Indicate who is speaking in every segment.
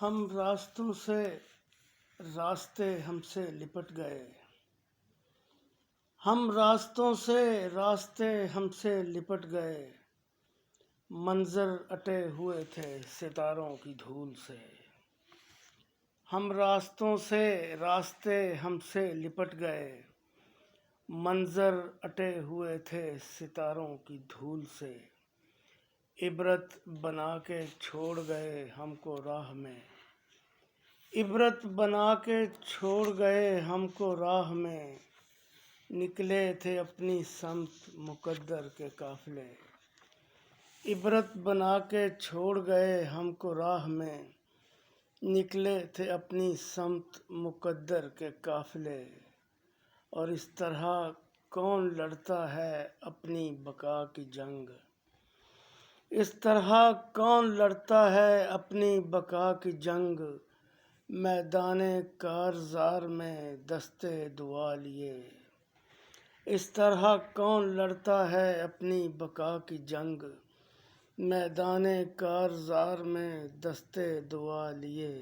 Speaker 1: ہم راستوں سے راستے ہم سے لپٹ گئے، ہم راستوں سے راستے ہم سے لپٹ گئے، منظر اٹے ہوئے تھے ستاروں کی دھول سے۔ ہم راستوں سے راستے ہم سے لپٹ گئے، منظر اٹے ہوئے تھے ستاروں کی دھول سے۔ عبرت بنا کے چھوڑ گئے ہم کو راہ میں، عبرت بنا کے چھوڑ گئے ہم کو راہ میں، نکلے تھے اپنی سمت مقدر کے قافلے۔ عبرت بنا کے چھوڑ گئے ہم کو راہ میں، نکلے تھے اپنی سمت مقدر کے قافلے۔ اور اس طرح کون لڑتا ہے اپنی بقا کی جنگ، اس طرح کون لڑتا ہے اپنی بقا کی جنگ، میدان کارزار میں دستے دعا لیے۔ اس طرح کون لڑتا ہے اپنی بقا کی جنگ، میدان کارزار میں دستے دعا لیے۔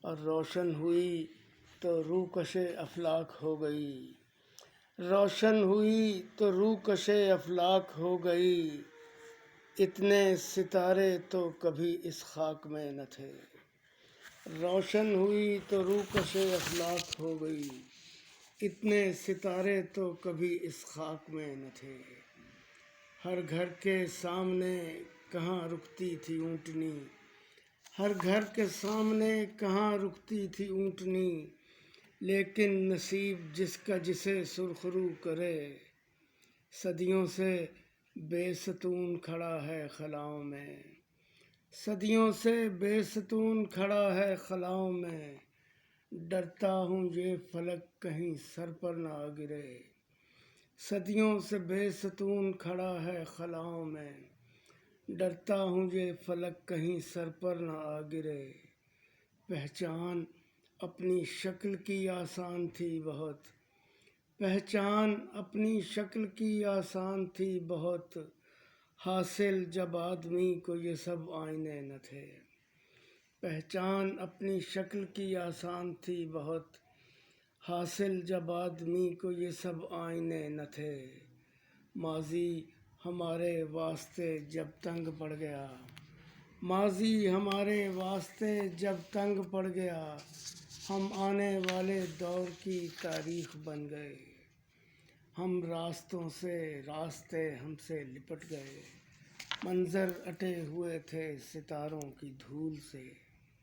Speaker 1: اور روشن ہوئی تو روکش افلاک ہو گئی، روشن ہوئی تو روکش افلاک ہو گئی، اتنے ستارے تو کبھی اس خاک میں نہ تھے۔ روشن ہوئی تو روکش افلاک ہو گئی، اتنے ستارے تو کبھی اس خاک میں نہ تھے۔ ہر گھر کے سامنے کہاں رکتی تھی اونٹنی، ہر گھر کے سامنے کہاں رکتی تھی اونٹنی، لیکن نصیب جس کا جسے سرخرو کرے، صدیوں سے بے ستون کھڑا ہے خلاؤں میں، صدیوں سے بے ستون کھڑا ہے خلاؤں میں، ڈرتا ہوں یہ فلک کہیں سر پر نہ آ گرے، صدیوں سے بے ستون کھڑا ہے خلاؤں میں، ڈرتا ہوں یہ فلک کہیں سر پر نہ آ گرے۔ پہچان اپنی شکل کی آسان تھی بہت، پہچان اپنی شکل کی آسان تھی بہت، حاصل جب آدمی کو یہ سب آئینے نہ تھے۔ پہچان اپنی شکل کی آسان تھی بہت، حاصل جب آدمی کو یہ سب آئینے نہ تھے۔ ماضی ہمارے واسطے جب تنگ پڑ گیا، ماضی ہمارے واسطے جب تنگ پڑ گیا، ہم آنے والے دور کی تاریخ بن گئے۔ ہم راستوں سے راستے ہم سے لپٹ گئے، منظر اٹے ہوئے تھے ستاروں کی دھول سے۔